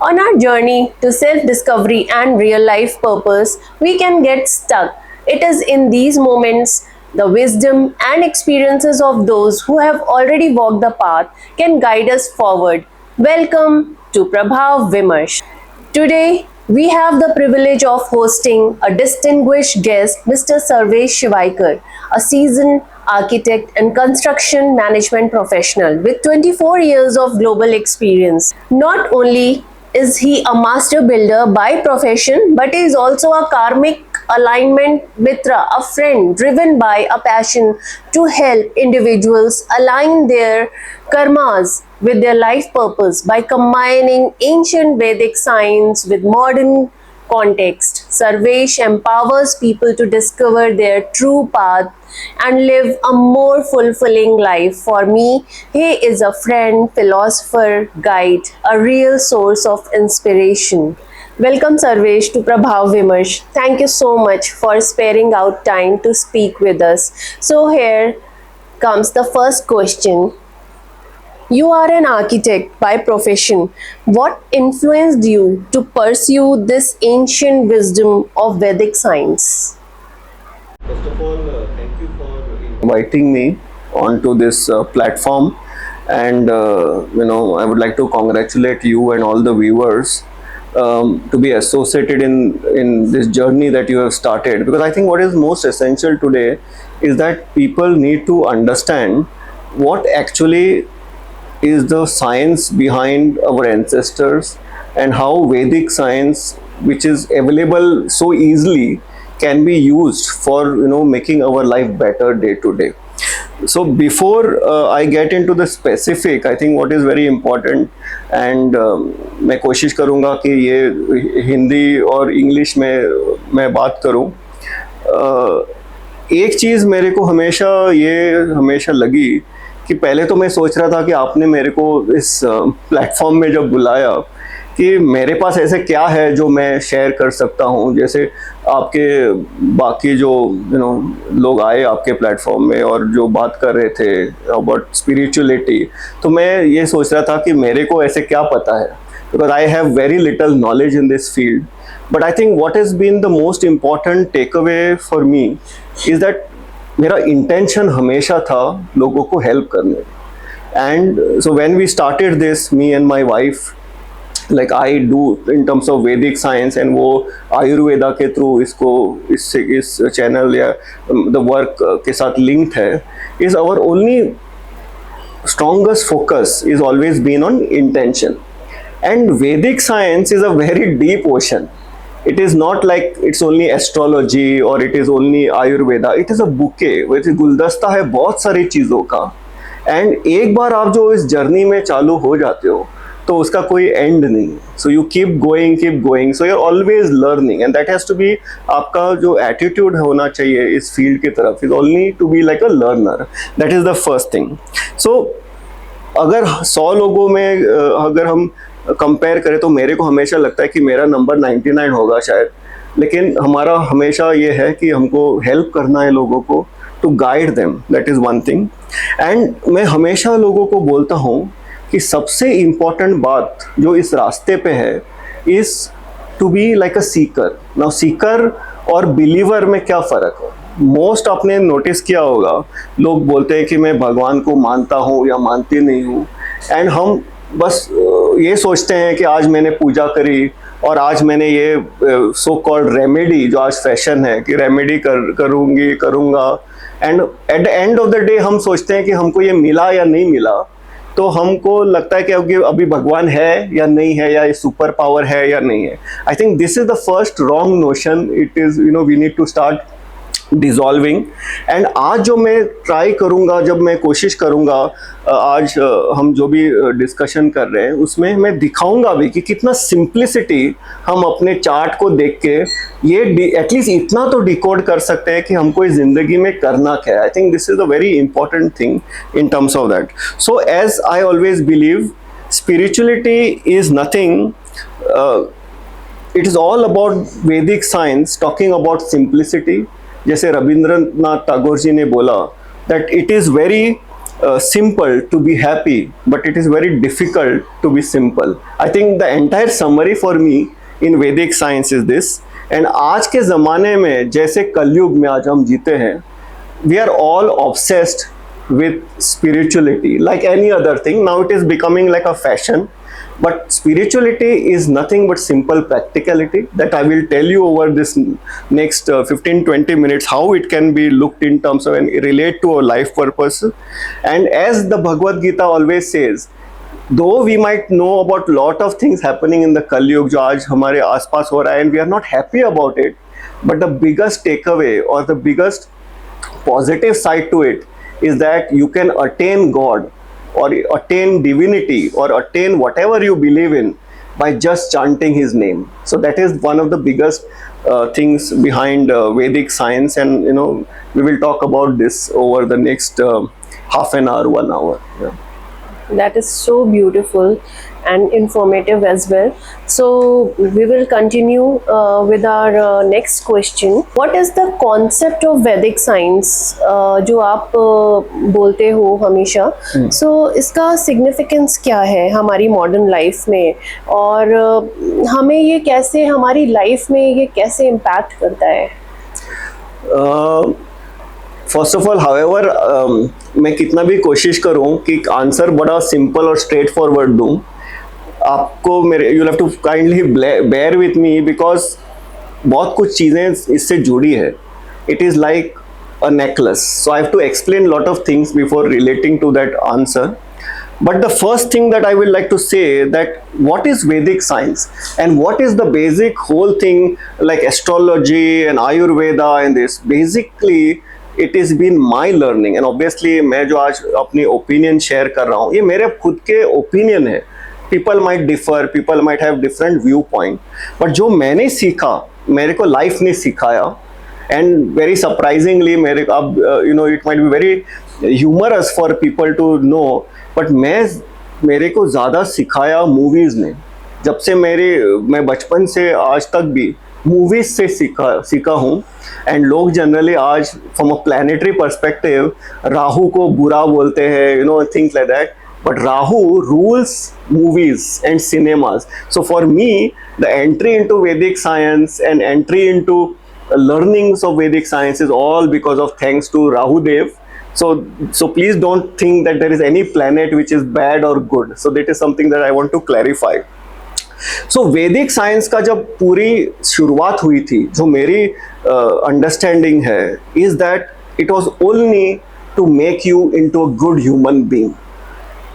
On our journey to self-discovery and real-life purpose, we can get stuck. It is in these moments the wisdom and experiences of those who have already walked the path can guide us forward. Welcome to Prabhav Vimarsh. Today, we have the privilege of hosting a distinguished guest, Mr. Sarvesh Shivaikar, a seasoned architect and construction management professional with 24 years of global experience. Not only is he a master builder by profession, but he is also a karmic alignment mitra, a friend driven by a passion to help individuals align their karmas with their life purpose by combining ancient Vedic science with modern context. Sarvesh empowers people to discover their true path and live a more fulfilling life. For me, he is a friend, philosopher, guide, a real source of inspiration. Welcome, Sarvesh, to Prabhav Vimarsh. Thank you so much for sparing out time to speak with us. So, here comes the first question. You are an architect by profession. What influenced you to pursue this ancient wisdom of Vedic science? First of all, thank you for inviting me onto this platform, and I would like to congratulate you and all the viewers to be associated in this journey that you have started. Because I think what is most essential today is that people need to understand what actually is the science behind our ancestors and how Vedic science, which is available so easily, can be used for making our life better day to day. So before I get into the specific, I think what is very important, and मैं कोशिश करूँगा कि ये हिंदी और English में मैं बात करूँ. एक चीज़ मेरे को हमेशा लगी कि पहले तो मैं सोच रहा था कि आपने मेरे को इस प्लेटफॉर्म में जब बुलाया कि मेरे पास ऐसे क्या है जो मैं शेयर कर सकता हूँ. जैसे आपके बाकी जो लोग आए आपके प्लेटफॉर्म में और जो बात कर रहे थे अबाउट स्पिरिचुअलिटी, तो मैं ये सोच रहा था कि मेरे को ऐसे क्या पता है, because I have very little knowledge in this field. But I think what has been the most important take away for me is that मेरा इंटेंशन हमेशा था लोगों को हेल्प करने. And so when we started this, me and my wife, like I do in terms of Vedic science, and वो आयुर्वेदा के through इस channel या द वर्क के साथ लिंक्ड है, is our only strongest focus is always been on intention. And Vedic science is a very deep ocean. It is not like it's only astrology or it is only Ayurveda. It is a bouquet, which is गुलदस्ता है बहुत सारी चीज़ों का. And एक बार आप जो इस जर्नी में चालू हो जाते हो तो उसका कोई एंड नहीं. So you keep going, so you are always learning, and that has to be आपका जो एटीट्यूड होना चाहिए इस फील्ड की तरफ, is only to be like a learner. That is the first thing. So अगर 100 लोगों में अगर हम कंपेयर करें तो मेरे को हमेशा लगता है कि मेरा नंबर 99 होगा शायद. लेकिन हमारा हमेशा ये है कि हमको हेल्प करना है लोगों को, to guide them. That is one thing. And मैं हमेशा लोगों को बोलता हूँ कि सबसे इम्पॉर्टेंट बात जो इस रास्ते पे है is to be like a seeker. Now seeker और बिलीवर में क्या फ़र्क है? मोस्ट आपने नोटिस किया होगा, लोग बोलते हैं कि मैं भगवान को मानता हूँ या मानती नहीं हूँ, एंड हम बस ये सोचते हैं कि आज मैंने पूजा करी और आज मैंने ये सो कॉल्ड रेमेडी, जो आज फैशन है कि रेमेडी करूँगा, and at the end of the day हम सोचते हैं कि हमको ये मिला या नहीं मिला. तो हमको लगता है कि अभी भगवान है या नहीं है, या ये सुपर पावर है या नहीं है. I think this is the first wrong notion. It is we need to start dissolving. And आज जो मैं ट्राई करूँगा, जब मैं कोशिश करूँगा, आज हम जो भी डिस्कशन कर रहे हैं उसमें मैं दिखाऊँगा भी कि कितना सिंप्लिसिटी हम अपने चार्ट को देख के ये एटलीस्ट इतना तो डिकोड कर सकते हैं कि हमको इस ज़िंदगी में करना क्या है. I think this is a very important thing in terms of that. So as I always believe, spirituality is nothing. It is all about Vedic science talking about simplicity. जैसे रविंद्रनाथ टैगोर जी ने बोला that it is very simple to be happy, but it is very difficult to be simple. I think the entire summary for me in Vedic science is this. And आज के ज़माने में जैसे कलयुग में आज हम जीते हैं, we are all obsessed with spirituality like any other thing. Now it is becoming like a fashion. But spirituality is nothing but simple practicality that I will tell you over this next 15-20 minutes how it can be looked in terms of and relate to a life purpose. And as the Bhagavad Gita always says, though we might know about lot of things happening in the Kali Yuga जो आज हमारे आसपास हो रहा है, and we are not happy about it, but the biggest takeaway or the biggest positive side to it is that you can attain God or attain divinity or attain whatever you believe in by just chanting his name. So that is one of the biggest things behind Vedic science, and we will talk about this over the next half an hour, 1 hour. Yeah. That is so beautiful and informative as well. So we will continue with our next question. What is the concept of Vedic science जो आप बोलते हो हमेशा? So इसका significance क्या है हमारी modern life में, और हमें ये कैसे हमारी life में ये कैसे impact करता है? फर्स्ट ऑफ ऑल हाउएवर मैं कितना भी कोशिश करूं कि आंसर बड़ा सिंपल और स्ट्रेट फॉरवर्ड दूं, आपको मेरे you have to kindly bear with me, because बहुत कुछ चीज़ें इससे जुड़ी है. It is like a necklace, so I have to explain lot of things before relating to that answer. But the first thing that I will like to say that what is Vedic science and what is the basic whole thing like astrology and Ayurveda and this. Basically it is been my learning, and obviously मैं जो आज अपनी opinion share कर रहा हूँ ये मेरे खुद के opinion है. People might differ, people might have different viewpoint, but जो मैंने सीखा मेरे को life ने सिखाया, and very surprisingly मेरे अब it might be very humorous for people to know, but मेरे को ज़्यादा सिखाया मूवीज़ ने. जब से मैं बचपन से आज तक भी मूवीज से सीखा हूँ. एंड लोग जनरली आज from a planetary perspective Rahu को बुरा बोलते हैं, things like that, but Rahu rules movies and cinemas. So for me the entry into Vedic science and entry into learnings of Vedic science is all because of thanks to Rahu Dev. So please don't think that there is any planet which is bad or good. So that is something that I want to clarify. So वैदिक science का जब पूरी शुरुआत हुई थी, जो मेरी understanding है, is that it was only to make you into a good human being.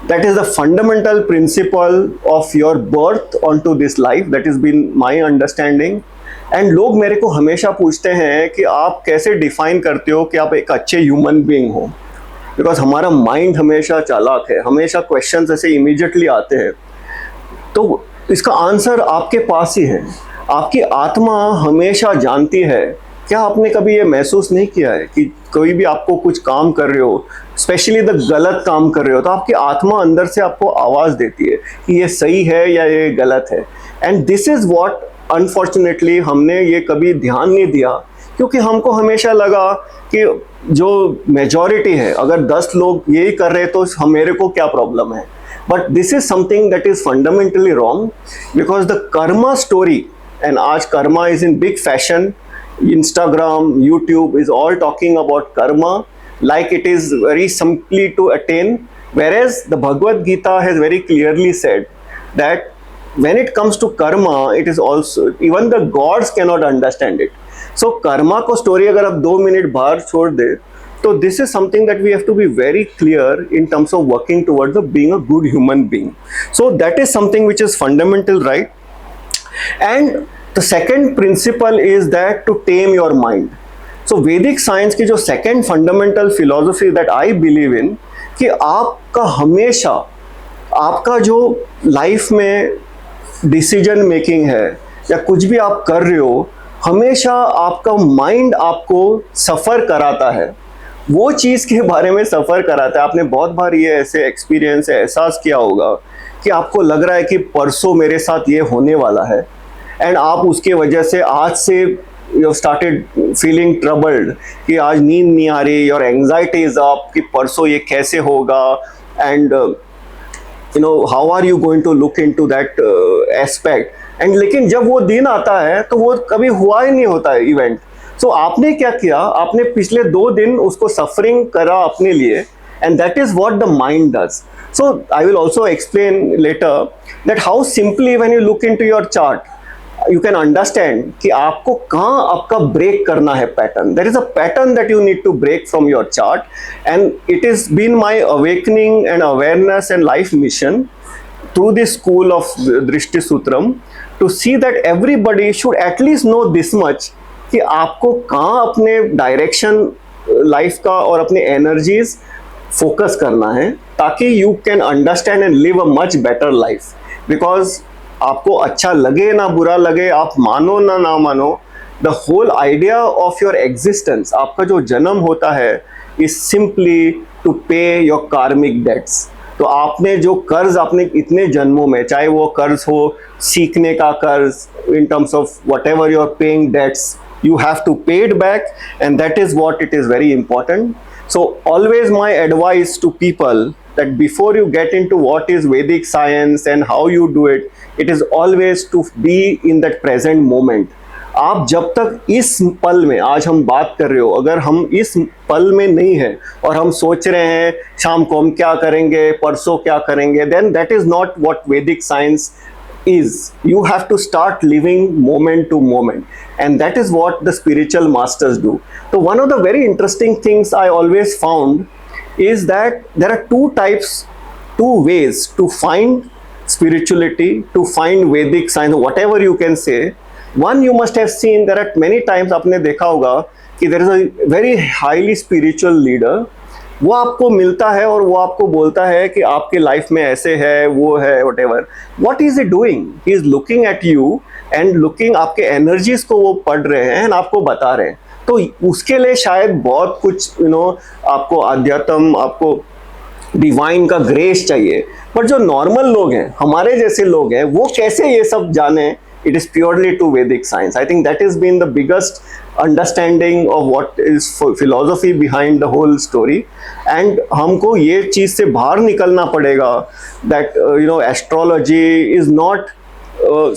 That is the fundamental principle of your birth onto this life. That is been my understanding. And लोग मेरे को हमेशा पूछते हैं कि आप कैसे डिफाइन करते हो कि आप एक अच्छे ह्यूमन बीइंग हो, बिकॉज हमारा माइंड हमेशा चालाक है, हमेशा क्वेश्चंस ऐसे इमीडिएटली आते हैं. तो इसका आंसर आपके पास ही है. आपकी आत्मा हमेशा जानती है. क्या आपने कभी ये महसूस नहीं किया है कि कोई भी आपको कुछ काम कर रहे हो, स्पेशली द गलत काम कर रहे हो, तो आपकी आत्मा अंदर से आपको आवाज़ देती है कि ये सही है या ये गलत है. And this is what unfortunately हमने ये कभी ध्यान नहीं दिया, क्योंकि हमको हमेशा लगा कि जो मेजॉरिटी है, अगर 10 लोग यही कर रहे तो मेरे को क्या प्रॉब्लम है. But this is something that is fundamentally wrong, because the karma story, and आज karma is in big fashion. Instagram, YouTube is all talking about karma like it is very simply to attain, whereas the Bhagavad Gita has very clearly said that when it comes to karma, it is also, even the gods cannot understand it. So karma को story अगर आप 2 minute बाहर छोड़ दे, so this is something that we have to be very clear in terms of working towards being a good human being. So that is something which is fundamental, right? And the second principle is that to tame your mind. So Vedic science की जो second fundamental philosophy that I believe in, कि आपका हमेशा आपका जो life में decision making है या कुछ भी आप कर रहे हो, हमेशा आपका mind आपको सफ़र कराता है. वो चीज़ के बारे में सफ़र कराता है. आपने बहुत बार ये ऐसे एक्सपीरियंस एहसास किया होगा कि आपको लग रहा है कि परसों मेरे साथ ये होने वाला है, एंड आप उसके वजह से आज से you have started feeling troubled कि आज नींद नहीं आ रही, your anxiety is up कि परसों ये कैसे होगा, and you know how are you going to look into that aspect, and लेकिन जब वो दिन आता है तो वो कभी हुआ ही नहीं होता है इवेंट. So आपने क्या किया, आपने पिछले 2 दिन उसको सफरिंग करा अपने लिए, and that is what the mind does. So I will also explain later that how simply when you look into your chart you can understand कि आपको कहाँ आपका break करना है pattern. There is a pattern that you need to break from your chart, and it has been my awakening and awareness and life mission through this school of Drishti Sutram to see that everybody should at least know this much कि आपको कहाँ अपने direction life का और अपने energies focus करना है, ताकि you can understand and live a much better life. Because आपको अच्छा लगे ना बुरा लगे, आप मानो ना मानो, the whole idea of your existence, आपका जो जन्म होता है, is simply to pay your karmic debts. तो आपने जो कर्ज आपने इतने जन्मों में, चाहे वो कर्ज हो सीखने का कर्ज, in terms of whatever you are paying debts, you have to pay it back, and that is what it is very important. So always my advice to people that before you get into what is Vedic science and how you do it, it is always to be in that present moment. आप जब तक इस पल में, आज हम बात कर रहे हो, अगर हम इस पल में नहीं है और हम सोच रहे हैं शाम को हम क्या करेंगे, परसों क्या करेंगे, then that is not what Vedic science is. You have to start living moment to moment, and that is what the spiritual masters do. So one of the very interesting things I always found is that there are two ways to find spirituality, to find Vedic science, whatever you can say. One, you must have seen, there are many times आपने देखा होगा कि there is a very highly spiritual leader, वो आपको मिलता है और वो आपको बोलता है कि आपके लाइफ में ऐसे है, वो है, whatever. What is he doing? He is looking at you and looking, आपके एनर्जीज को वो पढ़ रहे हैं and आपको बता रहे हैं. तो उसके लिए शायद बहुत कुछ आपको अध्यात्म, आपको डिवाइन का ग्रेस चाहिए. पर जो नॉर्मल लोग हैं, हमारे जैसे लोग हैं, वो कैसे ये सब जाने? It is purely to Vedic science. I think that has been the biggest understanding of what is philosophy behind the whole story. And हमको ये चीज़ से बाहर निकलना पड़ेगा that astrology is not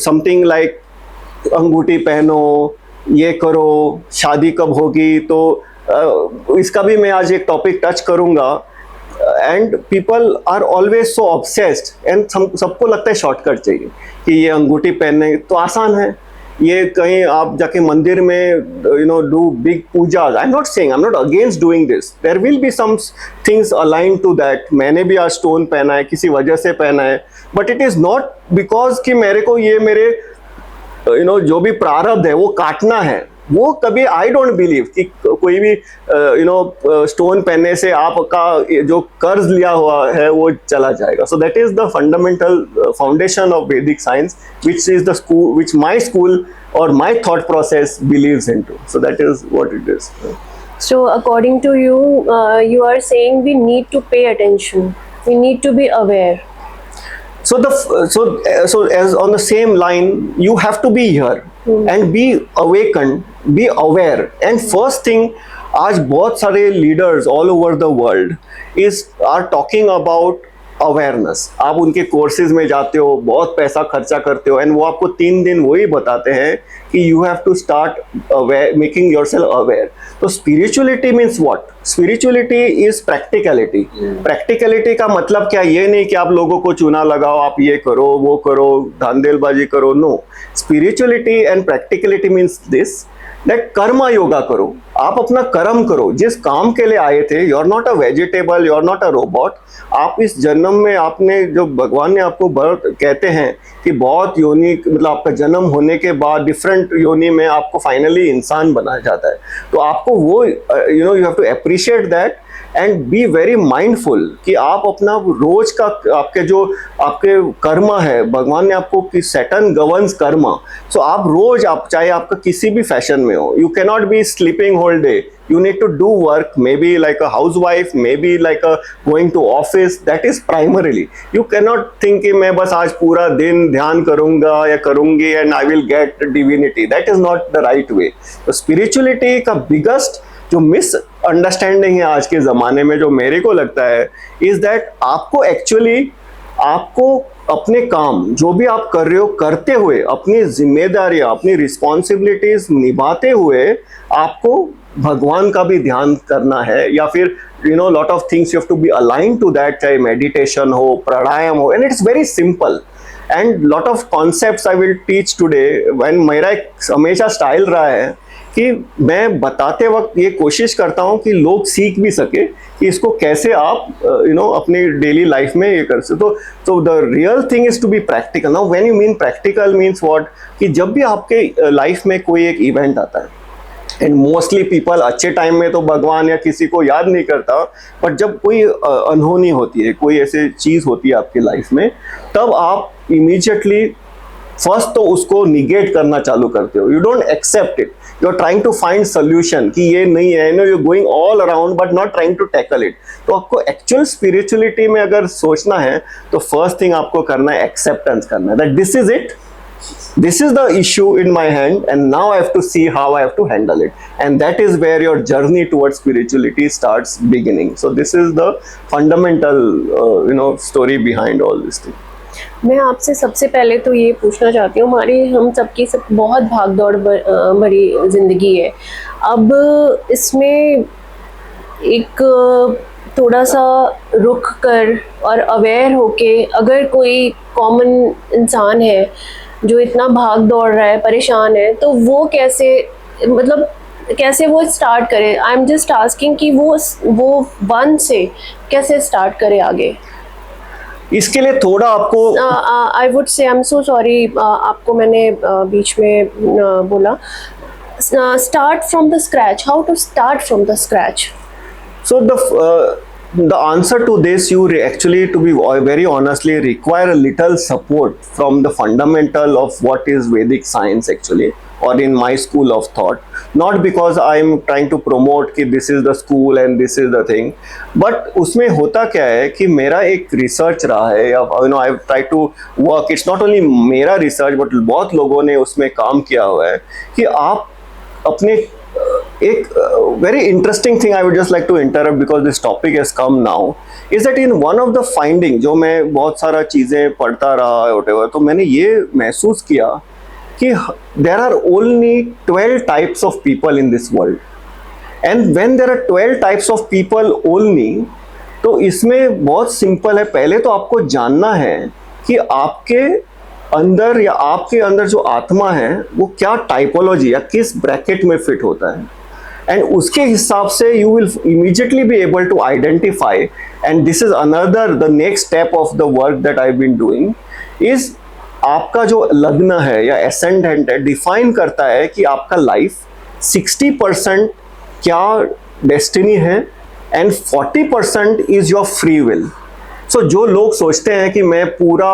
something like अंगूठी पहनो, ये करो, शादी कब होगी. तो इसका भी मैं आज एक टॉपिक टच करूँगा. And people are always so obsessed, and सबको लगता है शॉर्टकट चाहिए कि ये अंगूठी पहनने तो आसान है, ये कहीं आप जाके मंदिर में do big puja. I am not saying, I am not against doing this, there will be some things align to that. मैंने भी आज स्टोन पहना है, किसी वजह से पहना है, but it is not because कि मेरे को ये मेरे जो भी प्रारब्ध है वो काटना है. वो कभी, आई डोंट बिलीव कि कोई भी स्टोन पहनने से आपका जो कर्ज लिया हुआ है वो चला जाएगा. So that is the fundamental foundation of Vedic science, which is the school, which my school or my thought process believes into. So that is what it is. So according to you, you are saying we need to pay attention, we need to be aware. So as on the same line, you have to be here and be awakened, be aware. And first thing, आज बहुत सारे leaders all over the world are talking about awareness. आप उनके courses में जाते हो, बहुत पैसा खर्चा करते हो, एंड वो आपको 3 दिन वही बताते हैं कि you have to start aware, making yourself aware. तो spirituality means what? Spirituality is practicality. Practicality का मतलब क्या? ये नहीं कि आप लोगों को चूना लगाओ, आप ये करो, वो करो, धांधेलबाजी करो. No, spirituality and practicality means this, that karma yoga करो. आप अपना कर्म करो, जिस काम के लिए आए थे. You are not a vegetable, you are not a robot. आप इस जन्म में, आपने जो भगवान ने आपको बर्थ, कहते हैं कि बहुत योनि, मतलब आपका जन्म होने के बाद डिफरेंट योनि में आपको फाइनली इंसान बनाया जाता है. तो आपको वो you have to appreciate that and be very mindful कि आप अपना रोज का, आपके जो आपके कर्म है, भगवान ने आपको कि सैटर्न गवर्न्स कर्म. सो आप रोज, आप चाहे आपका किसी भी फैशन में हो, you can not be sleeping whole day, you need to do work, maybe like a housewife, maybe like a going to office. That is primarily. You cannot think कि मैं बस आज पूरा दिन ध्यान करूंगा या करूंगी and I will get divinity. That is not the right way. तो spirituality का biggest जो मिसअंडरस्टैंडिंग है आज के ज़माने में, जो मेरे को लगता है, इज़ दैट आपको एक्चुअली आपको अपने काम जो भी आप कर रहे हो करते हुए, अपनी जिम्मेदारियां, अपनी रिस्पॉन्सिबिलिटीज निभाते हुए आपको भगवान का भी ध्यान करना है, या फिर lot of things you have to be align to that, चाहे मेडिटेशन हो, प्राणायाम हो, and it's very simple and lot of concepts I will teach today. When मेरा एक हमेशा स्टाइल रहा है कि मैं बताते वक्त ये कोशिश करता हूँ कि लोग सीख भी सके कि इसको कैसे आप अपनी डेली लाइफ में ये कर सकते। तो the real thing is to be practical. Now when you mean practical means what, कि जब भी आपके लाइफ में कोई एक इवेंट आता है, एंड मोस्टली पीपल अच्छे टाइम में तो भगवान या किसी को याद नहीं करता, बट जब कोई अनहोनी होती है, कोई ऐसी चीज़ होती है आपकी लाइफ में, तब आप इमीडिएटली फर्स्ट तो उसको निगेट करना चालू करते हो। You don't accept it, you are trying to find solution कि ये नहीं है, you going all around but not trying to tackle it. तो आपको एक्चुअल स्पिरिचुअलिटी में अगर सोचना है तो फर्स्ट थिंग आपको करना है एक्सेप्टेंस करना है, that this is it, this is the issue in my hand and now I have to see how I have to handle it, and that is where your journey towards spirituality starts beginning. So this is the fundamental story behind all this thing. मैं आपसे सबसे पहले तो ये पूछना चाहती हूँ, हमारी हम सबकी सब बहुत भाग दौड़ भरी ज़िंदगी है। अब इसमें एक थोड़ा सा रुक कर और अवेयर होके, अगर कोई कॉमन इंसान है जो इतना भाग दौड़ रहा है, परेशान है, तो वो कैसे, मतलब कैसे वो स्टार्ट करे? आई एम जस्ट आस्किंग कि वो वन से कैसे स्टार्ट करे आगे। इसके लिए थोड़ा आपको I would say, I am so sorry, आपको मैंने बीच में बोला, start from the scratch, how to start from the scratch. So the answer to this, you actually, to be very honestly, require a little support from the fundamental of what is Vedic science actually, or in my school of thought. Not because I am trying to promote कि this is the school and this is the thing, but उसमें होता क्या है कि मेरा एक research रहा है, या I try to work, it's not only मेरा रिसर्च but बहुत लोगों ने उसमें काम किया हुआ है कि आप अपने एक very interesting thing I would just like to interrupt because this topic has come now, is that in one of the finding, जो मैं बहुत सारा चीज़ें पढ़ता रहा whatever, तो मैंने ये महसूस किया कि there are only 12 types of people in this world, and when there are 12 types of people only, तो इसमें बहुत सिंपल है। पहले तो आपको जानना है कि आपके अंदर या आपके अंदर जो आत्मा है वो क्या टाइपोलॉजी या किस ब्रैकेट में फिट होता है, एंड उसके हिसाब से you will immediately be able to identify. And this is another the next step of the work that I been doing, is आपका जो लग्न है या एसेंडेंट है डिफाइन करता है कि आपका लाइफ 60% क्या डेस्टिनी है and 40% is your free will. So जो लोग सोचते हैं कि मैं पूरा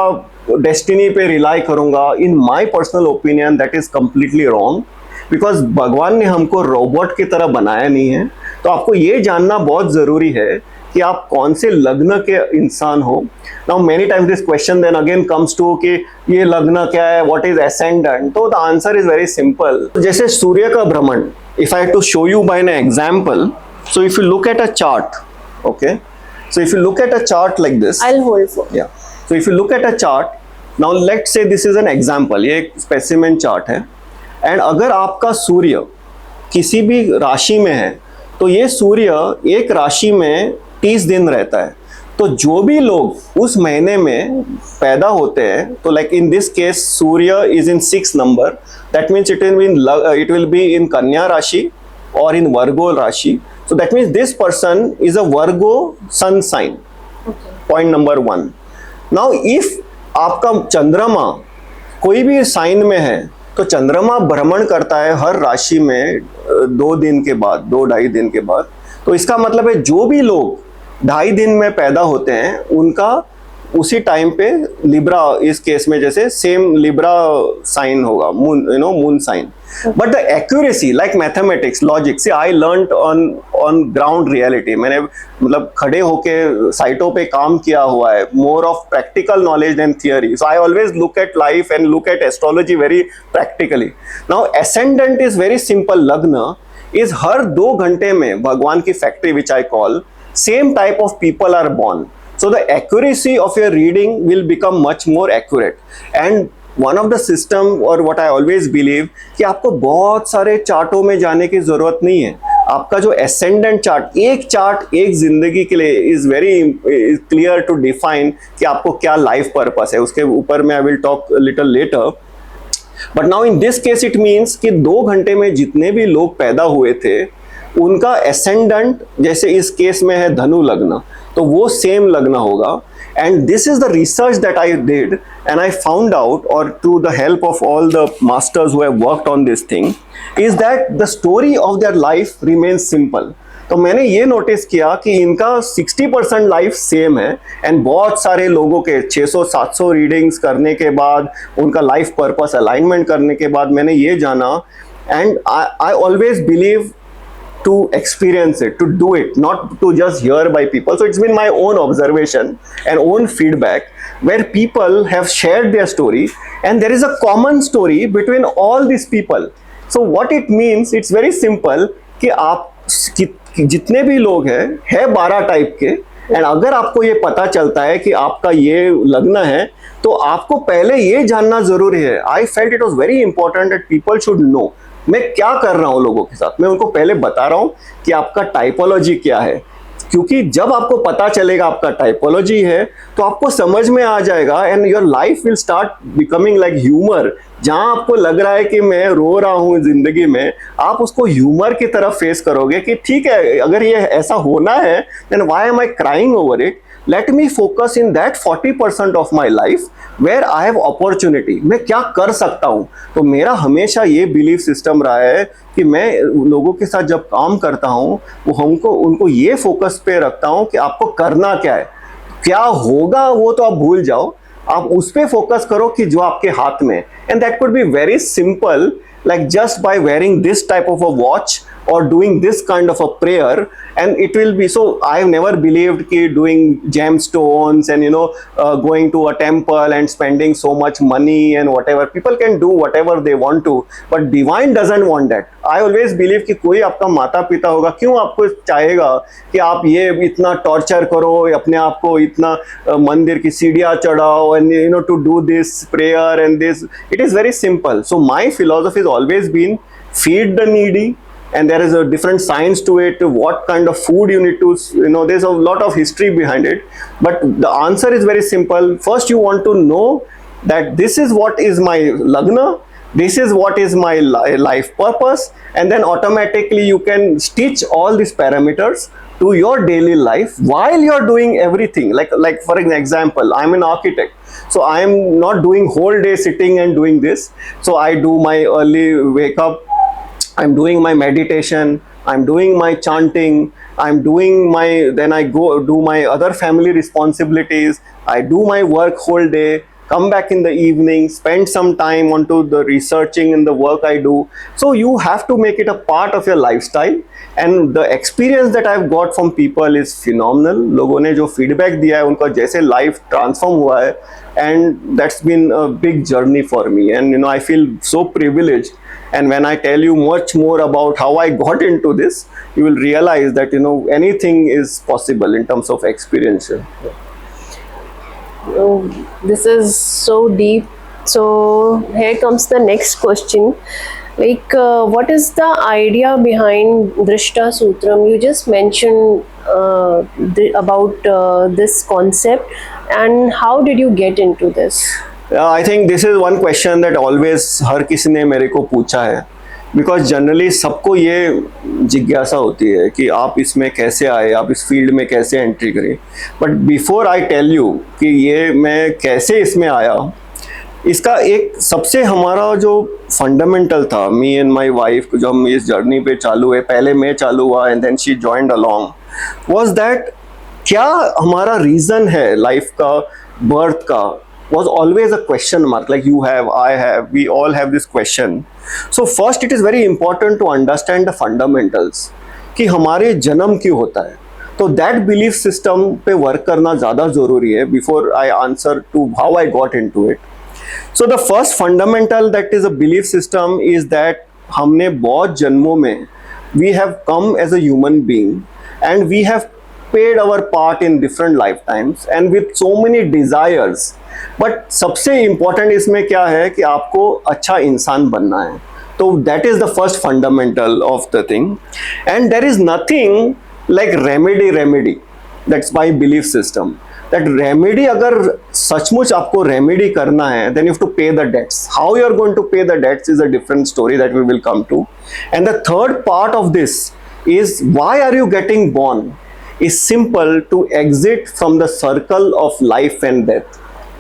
डेस्टिनी पे रिलाई करूंगा, in my personal opinion that is completely wrong, because भगवान ने हमको रोबोट की तरह बनाया नहीं है। तो आपको ये जानना बहुत ज़रूरी है कि आप कौन से लग्न के इंसान हो। Now many times this question then again comes to कि ये लग्न क्या है, व्हाट इज एसेंडेंट। तो the answer is very simple. जैसे सूर्य का भ्रमण, if I have to show you by an example, so if you look at a chart, okay, so if you look at a chart like this, I'll hold for. yeah, so if you look at a chart, now let's say this is an example, ये एक specimen chart है, and अगर आपका सूर्य किसी भी राशि में है तो ये सूर्य एक राशि में 30 दिन रहता है। तो जो भी लोग उस महीने में पैदा होते हैं, तो like in this case Surya is in 6 number, that means it will be in कन्या राशि or in Virgo राशि। So that means this person is a Virgo sun sign. Okay. Point number 1. Now if आपका चंद्रमा कोई भी sign में है तो चंद्रमा भ्रमण करता है हर राशि में 2 दिन के बाद, 2-2.5 दिन के बाद। तो इसका मतलब है जो भी लोग 2.5 दिन में पैदा होते हैं उनका उसी टाइम पे लिब्रा, इस केस में जैसे सेम लिब्रा साइन होगा, moon, moon sign. But the accuracy like mathematics, logic, see I learned on ground reality. मैंने मतलब खड़े होके साइटों पे काम किया हुआ है, more of practical knowledge than theory. So I always look at life and look at astrology very practically. Now ascendant is very simple. लग्न इज हर 2 घंटे में भगवान की factory which I call, same type of people are born. So the accuracy of your reading will become much more accurate. And one of the system, or what I always believe, कि आपको बहुत सारे चार्टों में जाने की जरूरत नहीं है. आपका जो ascendant चार्ट, एक चार्ट एक जिंदगी के लिए is very clear to define कि आपको क्या लाइफ पर्पस है. उसके ऊपर में I will talk a little later. But now in this case it means कि 2 घंटे में जितने भी लोग पैदा हुए थे उनका एसेंडेंट, जैसे इस केस में है धनु लग्न, तो वो सेम लग्न होगा. And this is the research that I did and I found out, और through the help of all the masters who have worked on this thing, is that the story of their life remains simple. तो मैंने ये notice किया कि इनका 60% life same है, and बहुत सारे लोगों के 600-700 रीडिंग्स करने के बाद, उनका लाइफ पर्पस अलाइनमेंट करने के बाद मैंने ये जाना. And I always believe to experience it, to do it, not to just hear by people. So it's been my own observation and own feedback where people have shared their story, and there is a common story between all these people. So what it means, it's very simple कि आप जितने भी लोग हैं 12 type के, and अगर आपको ये पता चलता है कि आपका ये लग्न है, तो आपको पहले ये जानना जरूरी है. I felt it was very important that people should know मैं क्या कर रहा हूं लोगों के साथ. मैं उनको पहले बता रहा हूं कि आपका टाइपोलॉजी क्या है, क्योंकि जब आपको पता चलेगा आपका टाइपोलॉजी है तो आपको समझ में आ जाएगा, and your life will start becoming like humour. जहां आपको लग रहा है कि मैं रो रहा हूं जिंदगी में, आप उसको ह्यूमर की तरफ फेस करोगे कि ठीक है, अगर ये ऐसा होना है, then why am I crying over it. Let me focus in that 40% of my life where I have opportunity. मैं क्या कर सकता हूँ. तो मेरा हमेशा ये बिलीफ सिस्टम रहा है कि मैं लोगों के साथ जब काम करता हूँ, वो उनको ये फोकस पे रखता हूँ कि आपको करना क्या है. क्या होगा वो तो आप भूल जाओ, आप उस पे फोकस करो कि जो आपके हाथ में. And that could be very simple, like just by wearing this type of a watch or doing this kind of a prayer, and it will be. So I have never believed ki doing gemstones and going to a temple and spending so much money and whatever. People can do whatever they want to, but divine doesn't want that. I always believe कि कोई आपका माता पिता होगा, क्यों आपको चाहेगा कि आप ये इतना टॉर्चर करो, अपने आप को इतना मंदिर की सीढ़ियाँ चढ़ाओ, and to do this prayer and this. It is very simple. So my philosophy has always been feed the needy, and there is a different science to it, what kind of food you need to, there's a lot of history behind it, but the answer is very simple. First you want to know that this is what is my lagna, this is what is my life purpose, and then automatically you can stitch all these parameters to your daily life while you're doing everything. Like for an example, I'm an architect, so I'm not doing whole day sitting and doing this. So I do my early wake up, I'm doing my meditation, I'm doing my chanting, I'm doing then I go do my other family responsibilities, I do my work whole day, come back in the evening, spend some time onto the researching and the work I do. So you have to make it a part of your lifestyle, and the experience that I've got from people is phenomenal. लोगों ने जो feedback दिया है, उनका जैसे life transform हुआ है, and that's been a big journey for me, and I feel so privileged. And when I tell you much more about how I got into this, you will realize that anything is possible in terms of experience. Oh, this is so deep. So here comes the next question. Like, what is the idea behind Drishta Sutram? You just mentioned about this concept, and how did you get into this? I think this is one question that always हर किसी ने मेरे को पूछा है, because generally सबको ये जिज्ञासा होती है कि आप इसमें कैसे आए, आप इस फील्ड में कैसे एंट्री करें. But before I tell you कि ये मैं कैसे इसमें आया, इसका एक सबसे हमारा जो फंडामेंटल था, मी एंड माई वाइफ, जो हम इस जर्नी पे चालू है, पहले मैं चालू हुआ and then she joined along, was that क्या हमारा रीजन है लाइफ का, बर्थ का, was always a question mark. Like you have, I have, we all have this question. So first it is very important to understand the fundamentals कि हमारे जन्म क्यों होता है. तो that belief system पे वर्क करना ज़्यादा ज़रूरी है before I answer to how I got into it. So the first fundamental that is a belief system is that हमने बहुत जन्मों में we have come as a human being and we have paid our part in different lifetimes and with so many desires. But सबसे important इसमें क्या है कि आपको अच्छा इंसान बनना है. तो that is the first fundamental of the thing. And there is nothing like remedy. That's my belief system. That remedy अगर सचमुच आपको remedy करना है, then you have to pay the debts. How you are going to pay the debts is a different story that we will come to. And the third part of this is why are you getting born? Is simple to exit from the circle of life and death.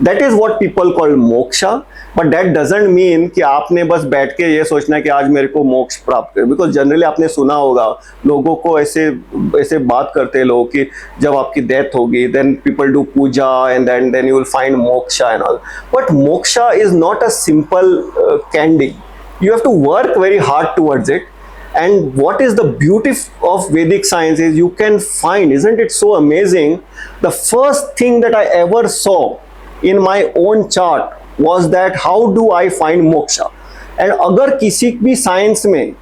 That is what people call moksha, but that doesn't mean कि आपने बस बैठ के ये सोचना है कि आज मेरे को मोक्ष प्राप्त करें. बिकॉज जनरली आपने सुना होगा लोगों को ऐसे ऐसे बात करते हैं लोग कि जब आपकी डेथ होगी then people do puja and then you will find moksha and all. But moksha is not a simple candy. You have to work very hard towards it. And what is the beauty of Vedic science is you can find, isn't it so amazing? The first thing that I ever saw in my own chart was that how do I find moksha? And अगर किसी भी science में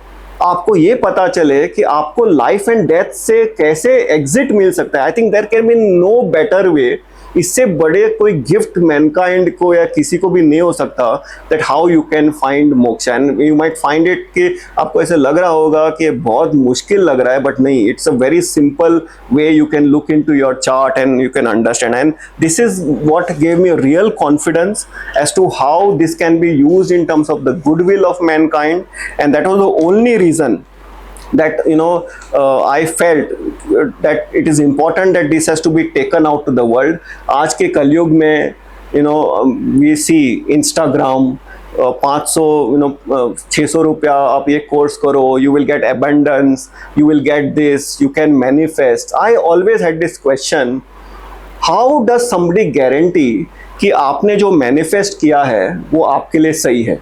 आपको ये पता चले कि आपको लाइफ एंड डेथ से कैसे एग्जिट मिल सकता है, I think there can be no better way. इससे बड़े कोई गिफ्ट मैनकाइंड को या किसी को भी नहीं हो सकता. That how you can find moksha. And you might find it कि आपको ऐसे लग रहा होगा कि बहुत मुश्किल लग रहा है, बट नहीं, it's a very simple way. You can look into your chart and you can understand. And this is what gave me real confidence as to how this can be used in terms of the goodwill of mankind. And that was the only reason that I felt that it is important that this has to be taken out to the world. आज के कलयुग में we see Instagram 500 600 रुपया आप ये course करो, you will get abundance, you will get this, you can manifest. I always had this question, how does somebody guarantee कि आपने जो manifest किया है वो आपके लिए सही है?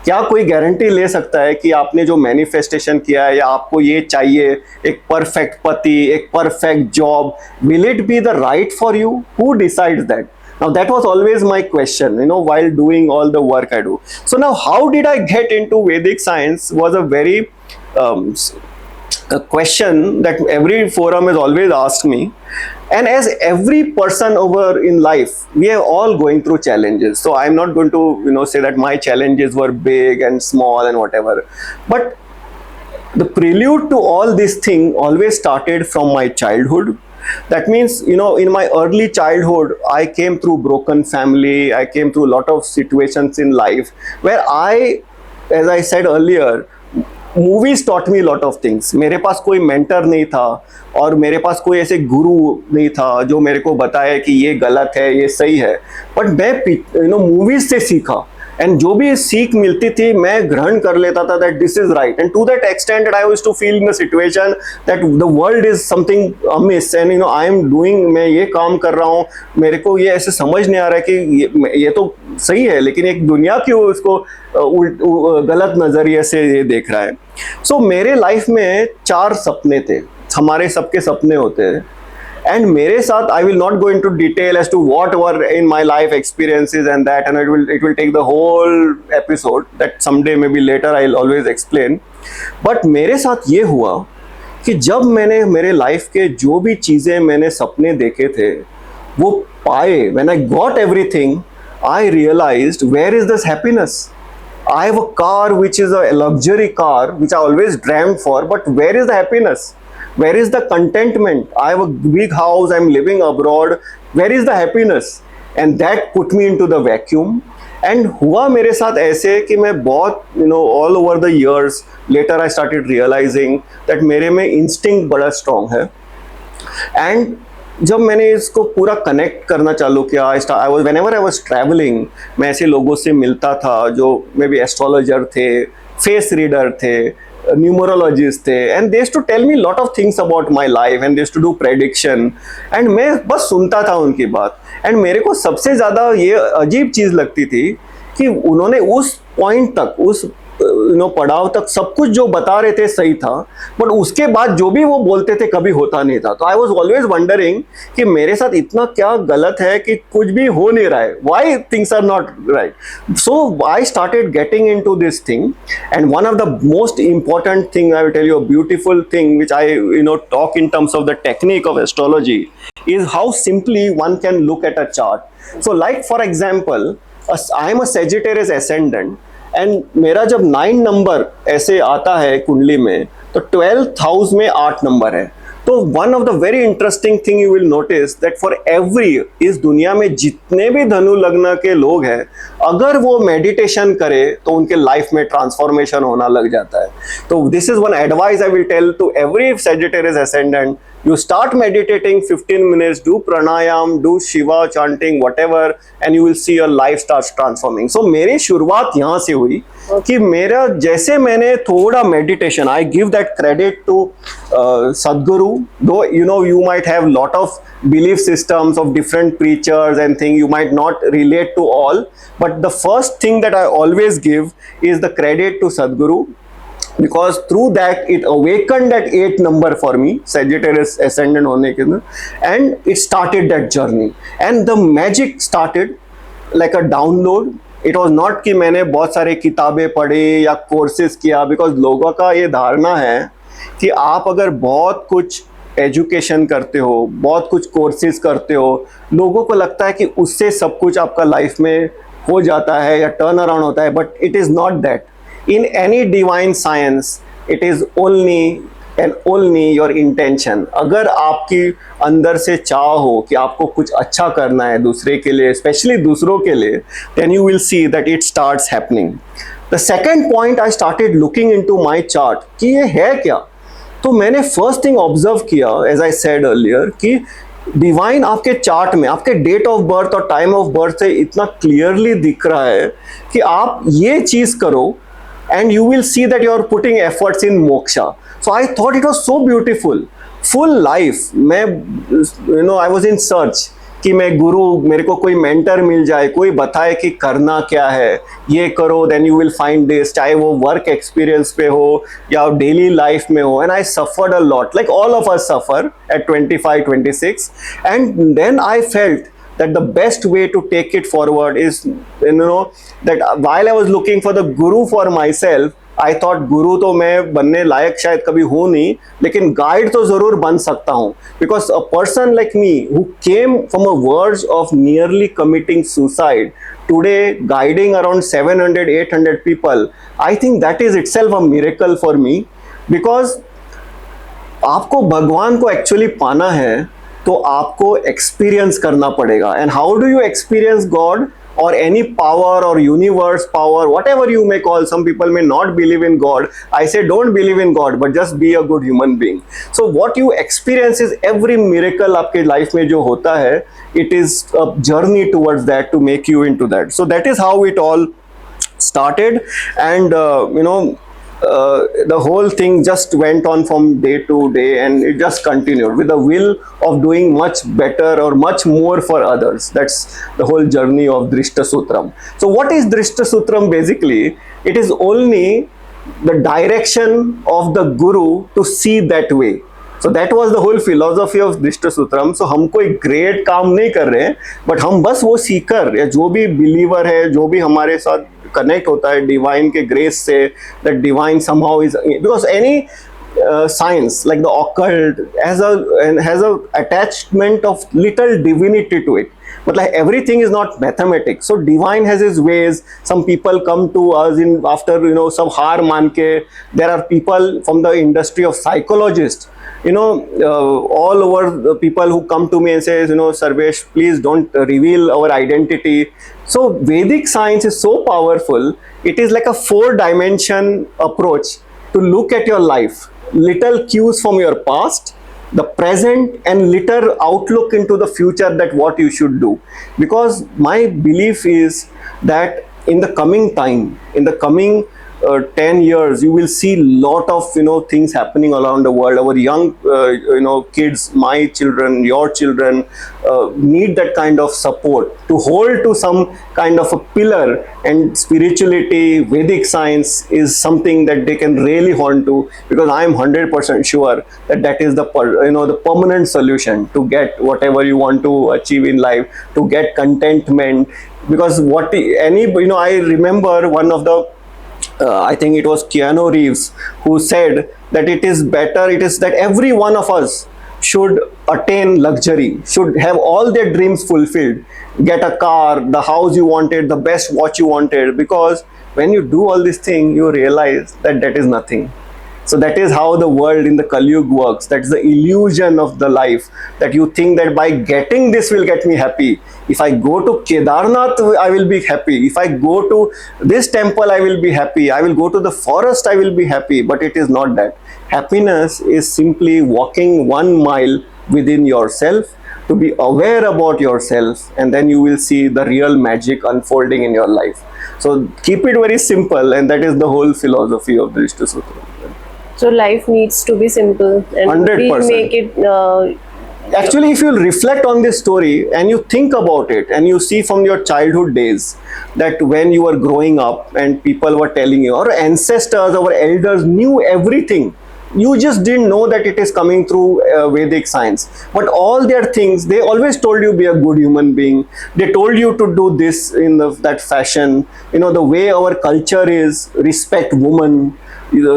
क्या कोई गारंटी ले सकता है कि आपने जो मैनिफेस्टेशन किया है या आपको ये चाहिए, एक परफेक्ट पति, एक perfect job, will it be the right for you? Who decides that? Now that was always my question, while doing all the work I do. So now how did I get into Vedic science was a very a question that every forum has always asked me. And as every person over in life, we are all going through challenges. So I'm not going to say that my challenges were big and small and whatever. But the prelude to all this thing always started from my childhood. That means, in my early childhood, I came through broken family. I came through a lot of situations in life where as I said earlier, movies taught me lot of things. मेरे पास कोई mentor नहीं था और मेरे पास कोई ऐसे गुरु नहीं था जो मेरे को बताए कि ये गलत है, ये सही है. बट मैं मूवीज से सीखा, एंड जो भी सीख मिलती थी मैं ग्रहण कर लेता था that this is right. And to that extent that I was to feel in the situation that the world is something amiss and I am doing, मैं ये काम कर रहा हूँ, मेरे को ये ऐसे समझ नहीं आ रहा है कि ये तो सही है, लेकिन एक दुनिया क्यों उसको गलत नजरिए से ये देख रहा है. सो मेरे लाइफ में 4 सपने थे. हमारे सबके सपने होते हैं. And मेरे साथ I will not go into detail as to what were in my life experiences and that, and it will take the whole episode that someday maybe later I'll always explain. But मेरे साथ ये हुआ कि जब मैंने मेरे life के जो भी चीज़ें मैंने सपने देखे थे वो पाए, when I got everything, I realized where is this happiness? I have a car which is a luxury car which I always dreamed for, but where is the happiness? Where is the contentment? I have a big house, I'm living abroad. Where is the happiness? And that put me into the vacuum. And हुआ मेरे साथ ऐसे कि मैं बहुत all over the years later I started realizing that मेरे में instinct बड़ा strong है. And जब मैंने इसको पूरा कनेक्ट करना चालू किया, whenever I was traveling, मैं ऐसे लोगों से मिलता था जो मे बी एस्ट्रोलॉजर थे, फेस रीडर थे, न्यूमरोलॉजिस्ट थे, and they used to tell me lot of things about my life and they used to do prediction, and मैं बस सुनता था उनकी बात। एंड मेरे को सबसे ज़्यादा ये अजीब चीज़ लगती थी कि उन्होंने उस पॉइंट तक, उस पड़ाव तक सब कुछ जो बता रहे थे सही था, बट उसके बाद जो भी वो बोलते थे कभी होता नहीं था। तो आई वॉज ऑलवेज वंडरिंग कि मेरे साथ इतना क्या गलत है कि कुछ भी हो नहीं रहा है, why things are not right. So I started getting into this thing, and one of the most important thing I will tell you, a beautiful thing which I talk in terms of the technique of astrology is how simply one can look at a chart. So like for example, I am a Sagittarius ascendant, and मेरा जब 9 number ऐसे आता है कुंडली में, तो 12th house में 8 number है। तो one of the very interesting thing you will notice that for every, इस दुनिया में जितने भी धनु लग्न के लोग हैं, अगर वो मेडिटेशन करे तो उनके लाइफ में ट्रांसफॉर्मेशन होना लग जाता है। तो this is one advice I will tell to every Sagittarius ascendant. You start meditating 15 minutes, do pranayam, do Shiva chanting, whatever, and you will see your life starts transforming. So मेरी शुरुआत यहाँ से हुई कि मेरा जैसे मैंने थोड़ा meditation, I give that credit to Sadhguru, though you might have lot of belief systems of different preachers and things, you might not relate to all, but the first thing that I always give is the credit to Sadhguru, because through that it awakened that 8 number for me, Sagittarius ascendant होने के अंदर, and it started that journey, and the magic started like a download. It was not कि मैंने बहुत सारे किताबें पढ़ी या कोर्सेज किया, because लोगों का ये धारणा है कि आप अगर बहुत कुछ एजुकेशन करते हो, बहुत कुछ कोर्सेज करते हो, लोगों को लगता है कि उससे सब कुछ आपका लाइफ में हो जाता है या टर्न अराउंड होता है, but it is not that. In any divine science, it is only and only your intention. अगर आपकी अंदर से चाह हो कि आपको कुछ अच्छा करना है दूसरे के लिए, स्पेशली दूसरों के लिए, then you will see that it starts happening. The second point, I started looking into my chart कि ये है क्या। तो मैंने first thing observe किया, as I said earlier, कि डिवाइन आपके चार्ट में आपके डेट ऑफ बर्थ और टाइम ऑफ बर्थ से इतना क्लियरली दिख रहा है कि आप ये चीज़ करो, and you will see that you are putting efforts in moksha. So I thought it was so beautiful. Full life मैं I was in search कि मैं गुरु, मेरे को कोई मेंटर मिल जाए, कोई बताए कि करना क्या है, ये करो then you will find this, चाहे वो वर्क एक्सपीरियंस पे हो या डेली लाइफ में हो। And I suffered a lot, like all of us suffer at 25, 26, and then I felt that the best way to take it forward is, that while I was looking for the guru for myself, I thought गुरु तो मैं बनने लायक शायद कभी हो नहीं, लेकिन guide तो ज़रूर बन सकता हूँ, because a person like me who came from a verge of nearly committing suicide, today guiding around 700, 800 people, I think that is itself a miracle for me, because आपको भगवान को एक्चुअली पाना है तो आपको एक्सपीरियंस करना पड़ेगा। And how do you experience God or any power or universe power, whatever you may call? Some people may not believe in God. I say don't believe in God, but just be a good human being. So what you experience is every miracle आपके life में जो होता है, it is a journey towards that to make you into that. So that is how it all started, and the whole thing just went on from day to day, and it just continued with the will of doing much better or much more for others. That's the whole journey of Drishta Sutram. So what is Drishta Sutram? Basically, it is only the direction of the guru to see that way. So that was the whole philosophy of Drishta Sutram. So हम कोई great काम नहीं कर रहे हैं, but हम बस वो सीकर या जो भी बिलीवर है, जो भी हमारे साथ कनेक्ट होता है डिवाइन के ग्रेस से, that divine somehow is, because any science like the occult has a attachment of little divinity to it. मतलब everything is not mathematics. So divine has his ways. Some people come to us in after सब हार मान के. There are people from the industry of psychologists, all over the people who come to me and says, Sarvesh, please don't reveal our identity. So Vedic science is so powerful. It is like a 4-dimension approach to look at your life. Little cues from your past, the present, and little outlook into the future, that what you should do. Because my belief is that in the coming time, in the coming 10 years, you will see lot of things happening around the world. Our young kids, my children, your children, need that kind of support to hold to some kind of a pillar, and spirituality, Vedic science is something that they can really hold to, because I am 100% sure that that is the the permanent solution to get whatever you want to achieve in life, to get contentment. Because I remember one of the I think it was Keanu Reeves who said that it is that every one of us should attain luxury, should have all their dreams fulfilled, get a car, the house you wanted, the best watch you wanted, because when you do all these things, you realize that that is nothing. So that is how the world in the Kali Yuga works. That's the illusion of the life, that you think that by getting this will get me happy. If I go to Kedarnath, I will be happy. If I go to this temple, I will be happy. I will go to the forest, I will be happy. But it is not that. Happiness is simply walking 1 mile within yourself, to be aware about yourself, and then you will see the real magic unfolding in your life. So keep it very simple, and that is the whole philosophy of the Drishta Sutra. So life needs to be simple, and 100%. we make it. Actually, if you reflect on this story and you think about it, and you see from your childhood days that when you were growing up and people were telling you, our ancestors, our elders knew everything. You just didn't know that it is coming through Vedic science. But all their things, they always told you be a good human being. They told you to do this in that fashion. The way our culture is, respect woman.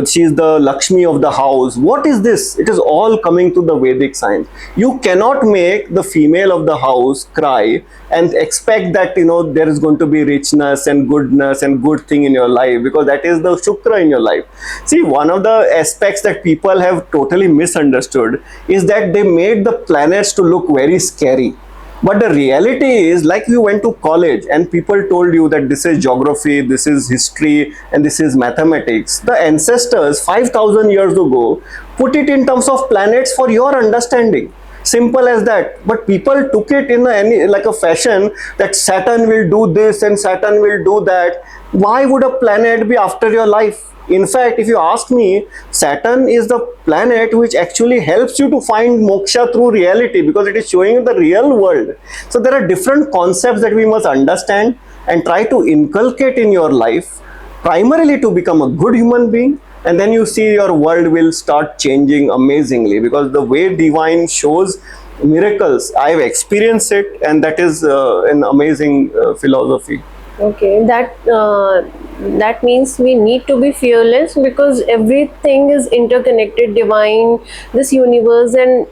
She is the Lakshmi of the house. What is this? It is all coming to the Vedic science. You cannot make the female of the house cry and expect that there is going to be richness and goodness and good thing in your life, because that is the Shukra in your life. See, one of the aspects that people have totally misunderstood is that they made the planets to look very scary. But the reality is, like you went to college and people told you that this is geography, this is history, and this is mathematics. The ancestors 5,000 years ago put it in terms of planets for your understanding. Simple as that. But people took it in a fashion that Saturn will do this and Saturn will do that. Why would a planet be after your life? In fact, if you ask me, Saturn is the planet which actually helps you to find moksha through reality, because it is showing you the real world. So there are different concepts that we must understand and try to inculcate in your life, primarily to become a good human being, and then you see your world will start changing amazingly, because the way divine shows miracles, I have experienced it, and that is an amazing philosophy. Okay, that means we need to be fearless, because everything is interconnected, divine, this universe, and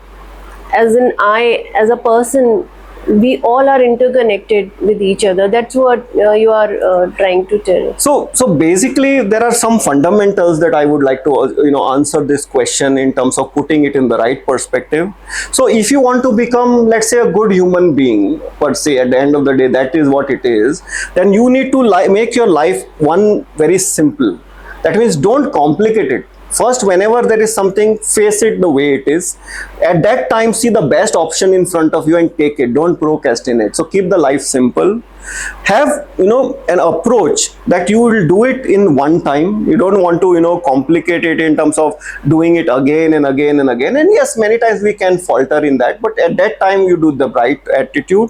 as a person, we all are interconnected with each other. That's what you are trying to tell. So basically, there are some fundamentals that I would like to answer this question in terms of putting it in the right perspective. So if you want to become, let's say, a good human being per se, at the end of the day, that is what it is, then you need to make your life one very simple. That means don't complicate it. First, whenever there is something, face it the way it is. At that time, see the best option in front of you and take it. Don't procrastinate. So keep the life simple. Have an approach that you will do it in one time. You don't want to complicate it in terms of doing it again and again and again. And yes, many times we can falter in that, but at that time you do the right attitude.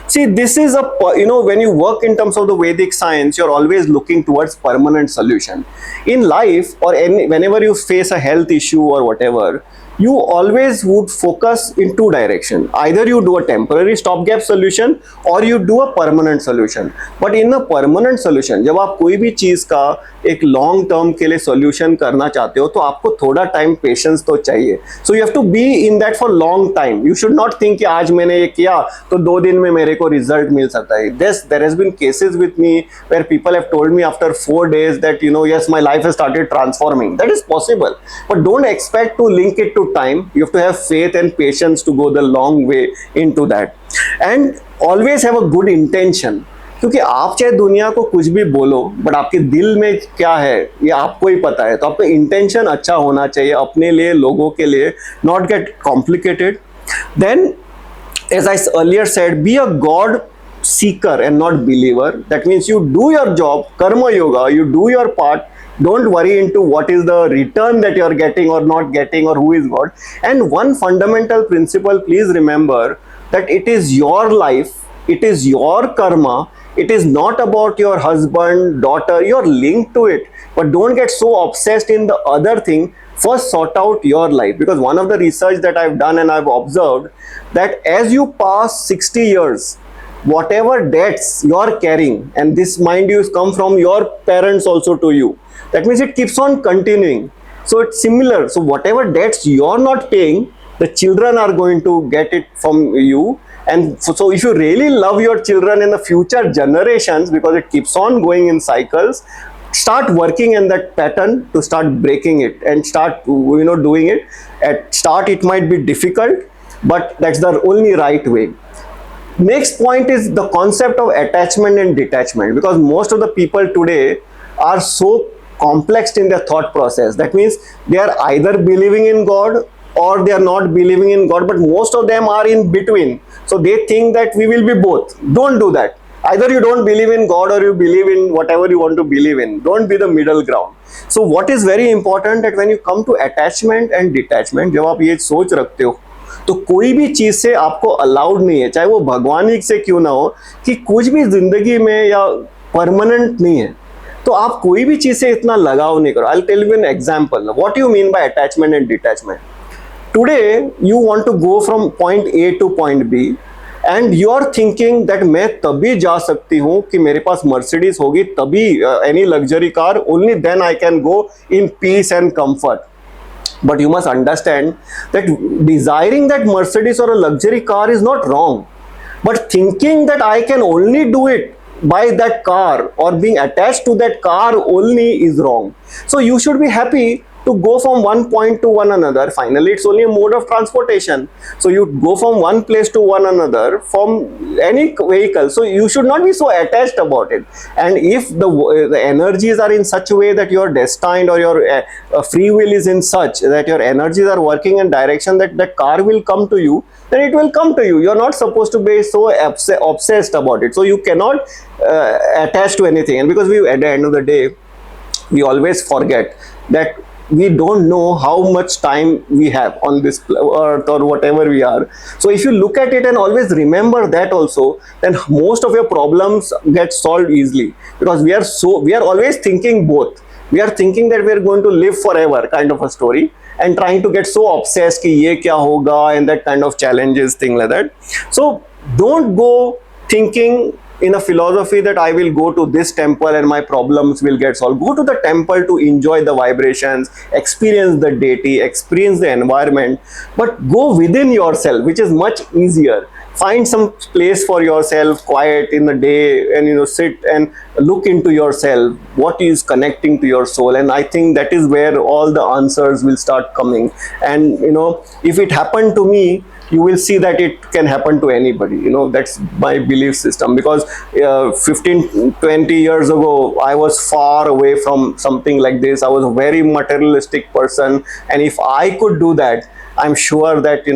See, this is when you work in terms of the Vedic science, you're always looking towards permanent solution in life, or whenever you face a health issue or whatever. You always would focus in two directions. Either you do a temporary stopgap solution or you do a permanent solution. But in a permanent solution, जब आप कोई भी चीज का एक long term के लिए solution करना चाहते हो, तो आपको थोड़ा टाइम पेशेंस तो चाहिए. So you have to be in that for long time. You should not think कि आज मैंने ये किया तो 2 दिन में मेरे को रिजल्ट मिल सकता है. There has been cases with me where people have told me after 4 days that yes, my life has started transforming. That is possible, but don't expect to link it to time. You have to have faith and patience to go the long way into that, and always have a good intention. क्योंकि आप चाहे दुनिया को कुछ भी बोलो, but आपके दिल में क्या है ये आपको ही पता है. तो आपका इंटेंशन अच्छा होना चाहिए अपने लिए, लोगों के लिए. Not get complicated. Then, as I earlier said, be a God seeker and not believer. That means you do your job, karma yoga, you do your part, Don't worry into what is the return that you are getting or not getting, or who is God. And one fundamental principle, please remember, that it is your life, it is your karma. It is not about your husband, daughter. You're linked to it, but don't get so obsessed in the other thing. First sort out your life, because one of the research that I've done and I've observed, that as you pass 60 years, whatever debts you're carrying, and this mind you come from your parents also to you, that means it keeps on continuing. So it's similar. So whatever debts you're not paying, the children are going to get it from you. And so if you really love your children in the future generations, because it keeps on going in cycles, start working in that pattern to start breaking it and start doing it. At start it might be difficult, but that's the only right way. Next point is the concept of attachment and detachment, because most of the people today are so complex in their thought process. That means they are either believing in God or they are not believing in God, but most of them are in between. So they think that we will be both. Don't do that. Either you don't believe in God or you believe in whatever you want to believe in. Don't be the middle ground. So what is very important, that when you come to attachment and detachment, जब आप ये सोच रखते हो, तो कोई भी चीज से आपको अलाउड नहीं है, चाहे वो भगवान ही से क्यों ना हो, कि कुछ भी जिंदगी में या परमानेंट नहीं है, तो आप कोई भी चीज से इतना लगाव नहीं करो. I will tell you an example what you mean by attachment and detachment. Today you want to go from point A to point B and you are thinking that मैं तभी जा सकती हूँ कि मेरे पास मर्सिडीज होगी, तभी any luxury car, only then I can go in peace and comfort. But you must understand that desiring that Mercedes or a luxury car is not wrong, but thinking that I can only do it by that car or being attached to that car only is wrong. So you should be happy to go from one point to one another. Finally, it's only a mode of transportation. So you go from one place to one another from any vehicle. So you should not be so attached about it. And if the energies are in such a way that you are destined, or your free will is in such that your energies are working in direction that the car will come to you, then it will come to you. You're not supposed to be so obsessed about it. So you cannot attach to anything. And because at the end of the day, we always forget that we don't know how much time we have on this earth or whatever we are. So if you look at it and always remember that also, then most of your problems get solved easily, because we are always thinking both. We are thinking that we are going to live forever, kind of a story, and trying to get so obsessed ki ye kya hoga and that kind of challenges, thing like that. So don't go thinking in a philosophy that I will go to this temple and my problems will get solved. Go to the temple to enjoy the vibrations, experience the deity, experience the environment, but go within yourself, which is much easier. Find some place for yourself, quiet in the day, and sit and look into yourself, what is connecting to your soul. And I think that is where all the answers will start coming. And if it happened to me, you will see that it can happen to anybody. That's my belief system, because 15-20 years ago I was far away from something like this. I was a very materialistic person, and if I could do that, I'm sure that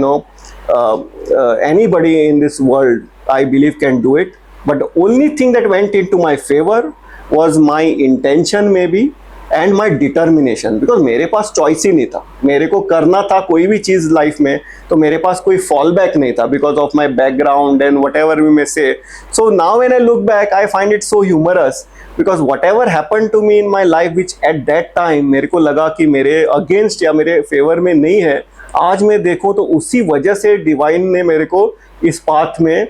anybody in this world, I believe, can do it. But the only thing that went into my favor was my intention, maybe, and my determination, because मेरे पास choice ही नहीं था. मेरे को करना था कोई भी चीज़ life में, तो मेरे पास कोई फॉल बैक नहीं था, because of my background and whatever we may say. So now when I look back, I find it so humorous, because whatever happened to me in my life, which at that time मेरे को लगा कि मेरे against या मेरे favour में नहीं है, आज मैं देखूँ तो उसी वजह से डिवाइन ने मेरे को इस पाथ में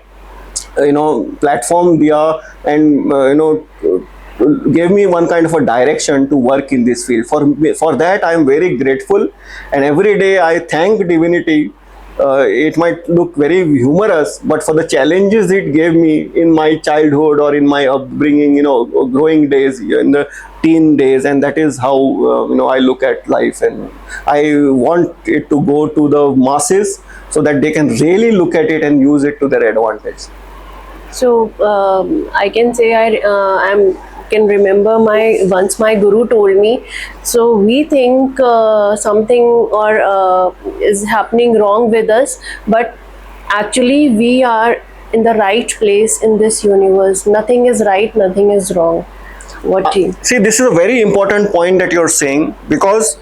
प्लेटफॉर्म दिया, and gave me one kind of a direction to work in this field. For that I am very grateful, and every day I thank divinity. It might look very humorous, but for the challenges it gave me in my childhood or in my upbringing, growing days, in the teen days, and that is how I look at life, and I want it to go to the masses so that they can really look at it and use it to their advantage. So I can say I can remember once my guru told me, so we think something or is happening wrong with us, but actually we are in the right place in this universe. Nothing is right, nothing is wrong. What do you? See, this is a very important point that you're saying, because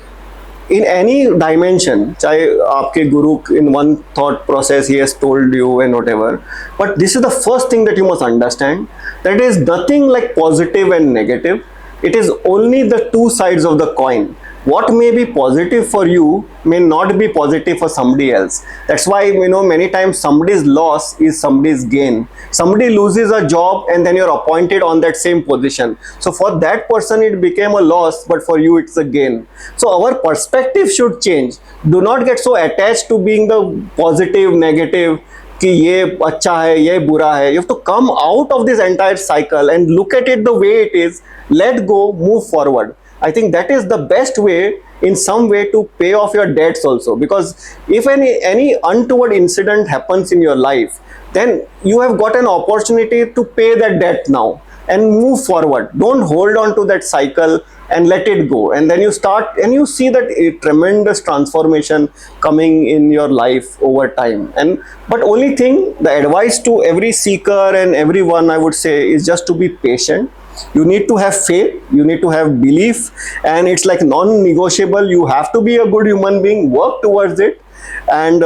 in any dimension, चाहे आपके guru in one thought process he has told you and whatever, but this is the first thing that you must understand, that it is nothing like positive and negative. It is only the two sides of the coin. What may be positive for you may not be positive for somebody else. That's why, you know, many times somebody's loss is somebody's gain. Somebody loses a job and then you're appointed on that same position. So for that person it became a loss, but for you it's a gain. So our perspective should change. Do not get so attached to being the positive, negative, कि ये अच्छा है, ये बुरा है. You have to come out of this entire cycle and look at it the way it is. Let go, move forward. I think that is the best way, in some way, to pay off your debts also. Because if any untoward incident happens in your life, then you have got an opportunity to pay that debt now and move forward. Don't hold on to that cycle and let it go. And then you start and you see that a tremendous transformation coming in your life over time. And but only thing, the advice to every seeker and everyone, I would say, is just to be patient. You need to have faith, you need to have belief, and it's like non-negotiable. You have to be a good human being, work towards it, and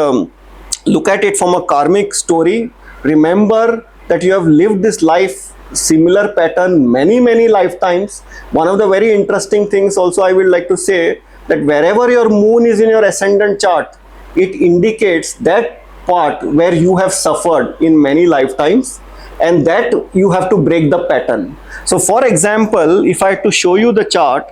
look at it from a karmic story. Remember that you have lived this life, similar pattern, many lifetimes. One of the very interesting things also I would like to say, that wherever your moon is in your ascendant chart, it indicates that part where you have suffered in many lifetimes, and that you have to break the pattern. So for example, if I had to show you the chart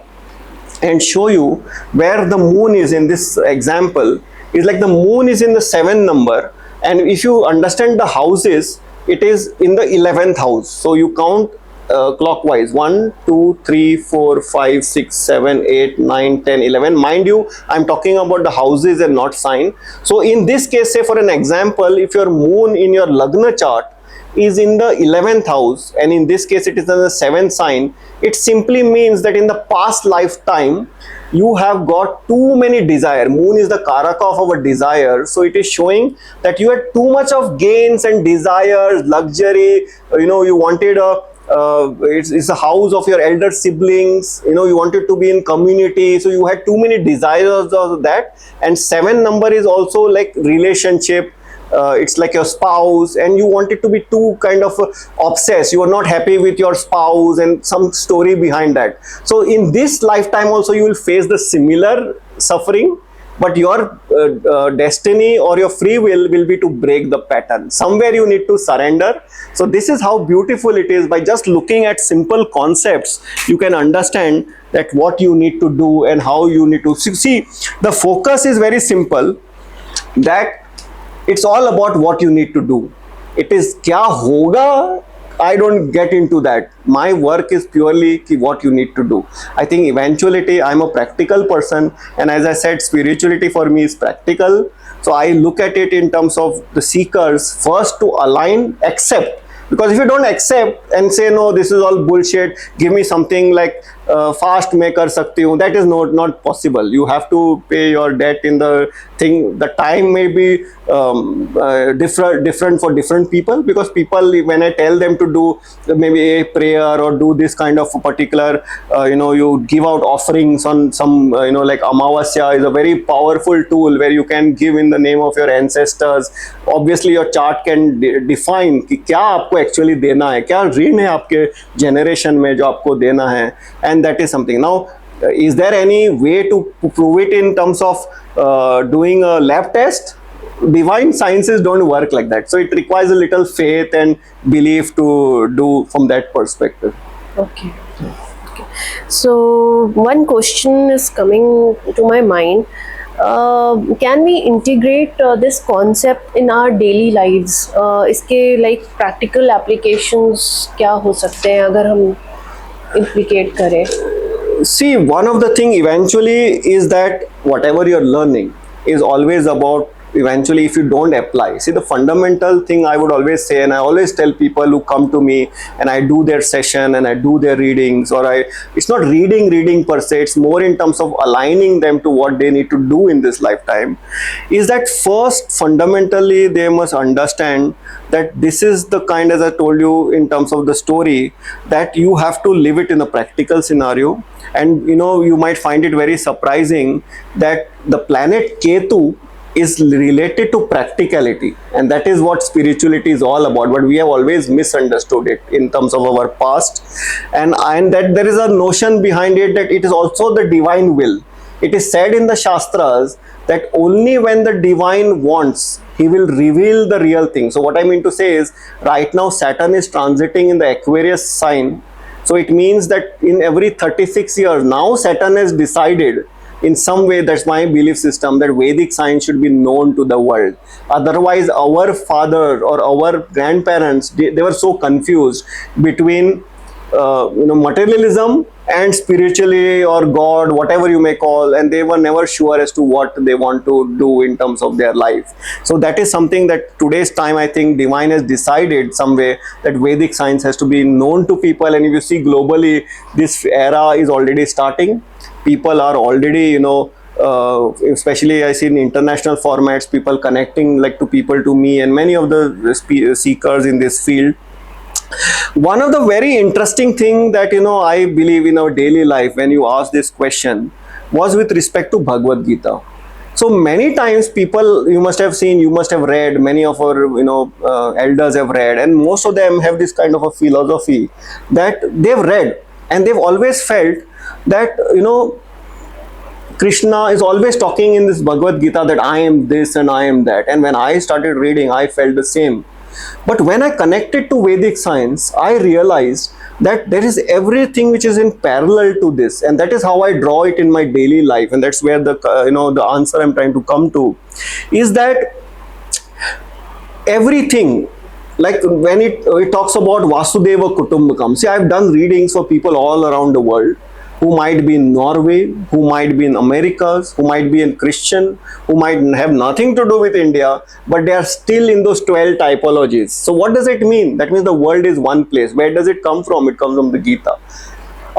and show you where the moon is in this example, is like the moon is in the 7th number, and if you understand the houses, it is in the 11th house. So you count clockwise: 1, 2, 3, 4, 5, 6, 7, 8, 9, 10, 11. Mind you, I'm talking about the houses and not sign. So in this case, say for an example, if your moon in your Lagna chart is in the 11th house, and in this case it is in the 7th sign, it simply means that in the past lifetime you have got too many desire. Moon is the karaka of our desire, so it is showing that you had too much of gains and desires, luxury. You know, you wanted a it's a house of your elder siblings, you know, you wanted to be in community, so you had too many desires of that. And 7 number is also like relationship. It's like your spouse, and you wanted to be too kind of obsessed. You are not happy with your spouse, and some story behind that. So in this lifetime also you will face the similar suffering, but your destiny or your free will be to break the pattern. Somewhere you need to surrender. So this is how beautiful it is. By just looking at simple concepts, you can understand that what you need to do and how you need to see. The focus is very simple, that it's all about what you need to do. It is kya hoga, I don't get into that. My work is purely what you need to do. I think eventuality, I'm a practical person, and as I said, spirituality for me is practical. So I look at it in terms of the seekers first to align, accept. Because if you don't accept and say, no, this is all bullshit, give me something like fast mein kar sakti hu, that is not possible. You have to pay your debt in the thing. The time may be different for different people, because people, when I tell them to do maybe a prayer or do this kind of a particular, you know, you give out offerings on some, you know, like Amavasya is a very powerful tool where you can give in the name of your ancestors. Obviously your chart can define कि क्या आपको actually देना है, क्या ऋण है आपके generation में जो आपको देना है, and that is something. Now, is there any way to prove it in terms of doing a lab test? Divine sciences don't work like that. So it requires a little faith and belief to do from that perspective. Okay. So one question is coming to my mind. Can we integrate this concept in our daily lives? इसके like practical applications क्या हो सकते हैं अगर हम implicate करें? See, one of the thing eventually is that whatever you're learning is always about eventually if you don't apply. See, the fundamental thing I would always say, and I always tell people who come to me and I do their session and I do their readings, or it's not reading per se, it's more in terms of aligning them to what they need to do in this lifetime, is that first fundamentally they must understand that this is the kind, as I told you in terms of the story, that you have to live it in a practical scenario. And you might find it very surprising that the planet Ketu is related to practicality, and that is what spirituality is all about, but we have always misunderstood it in terms of our past. And that there is a notion behind it that it is also the divine will. It is said in the Shastras that only when the divine wants, he will reveal the real thing. So what I mean to say is, right now Saturn is transiting in the Aquarius sign. So it means that in every 36 years, now Saturn has decided in some way, that's my belief system, that Vedic science should be known to the world. Otherwise, our father or our grandparents, they were so confused between materialism and spirituality or God, whatever you may call, and they were never sure as to what they want to do in terms of their life. So that is something that today's time, I think divine has decided some way that Vedic science has to be known to people. And if you see globally, this era is already starting. People are already, especially I see in international formats, people connecting like to people, to me and many of the seekers in this field. One of the very interesting thing that I believe in our daily life, when you ask this question, was with respect to Bhagavad Gita. So many times people, you must have seen, you must have read, many of our elders have read, and most of them have this kind of a philosophy that they've read, and they've always felt that Krishna is always talking in this Bhagavad Gita that I am this and I am that. And when I started reading, I felt the same. But when I connected to Vedic science, I realized that there is everything which is in parallel to this, and that is how I draw it in my daily life. And that's where the answer I'm trying to come to is that everything, like when it talks about Vasudeva Kutumbakam. See, I've done readings for people all around the world, who might be in Norway, who might be in Americas, who might be in Christian, who might have nothing to do with India, but they are still in those 12 typologies. So what does it mean? That means the world is one place. Where does it come from? It comes from the Gita.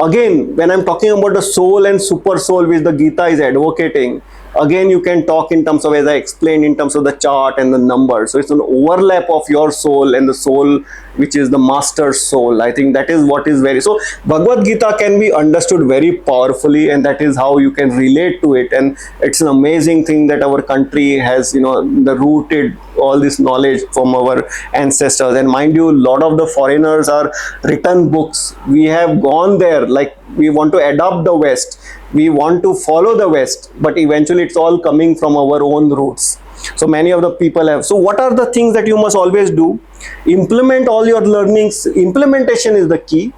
Again, when I'm talking about the soul and super soul which the Gita is advocating, again you can talk in terms of, as I explained, in terms of the chart and the numbers. So it's an overlap of your soul and the soul which is the master soul. I think that is what is very, so Bhagavad Gita can be understood very powerfully, and that is how you can relate to it. And it's an amazing thing that our country has the rooted all this knowledge from our ancestors. And mind you, a lot of the foreigners are written books. We have gone there, like we want to adopt the West, we want to follow the West, but eventually it's all coming from our own roots. So many of the people have. So what are the things that you must always do? Implement all your learnings. Implementation is the key.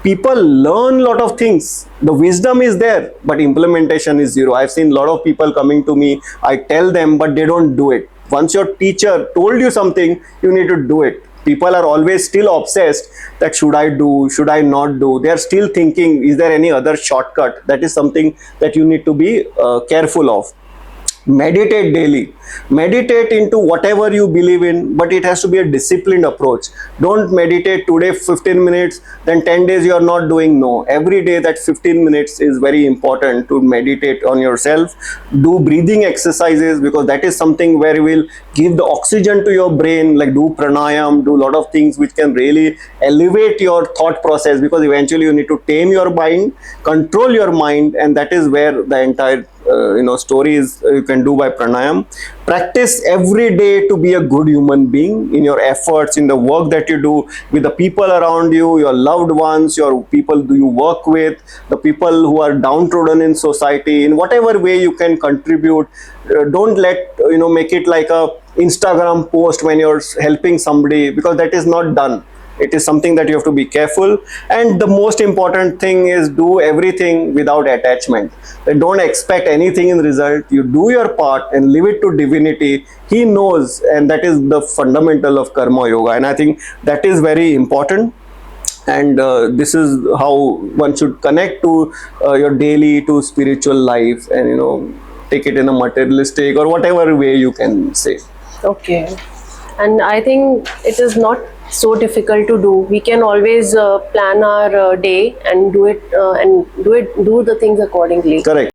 People learn a lot of things. The wisdom is there, but implementation is zero. I've seen a lot of people coming to me. I tell them, but they don't do it. Once your teacher told you something, you need to do it. People are always still obsessed that should I do, should I not do? They are still thinking, is there any other shortcut? That is something that you need to be careful of. Meditate daily. Meditate into whatever you believe in, but it has to be a disciplined approach. Don't meditate today 15 minutes, then 10 days you are not doing. No, every day that 15 minutes is very important to meditate on yourself. Do breathing exercises, because that is something where you will give the oxygen to your brain, like do pranayam, do a lot of things which can really elevate your thought process, because eventually you need to tame your mind, control your mind, and that is where the entire stories you can do by pranayam. Practice every day to be a good human being in your efforts, in the work that you do, with the people around you, your loved ones, your people you work with, the people who are downtrodden in society. In whatever way you can contribute, don't let make it like a Instagram post when you're helping somebody, because that is not done. It is something that you have to be careful. And the most important thing is do everything without attachment. Don't expect anything in result. You do your part and leave it to divinity. He knows, and that is the fundamental of karma yoga. And I think that is very important. And this is how one should connect to your daily, to spiritual life. And take it in a materialistic or whatever way you can say. Okay. And I think it is not so difficult to do. We can always plan our day and do the things accordingly. Correct.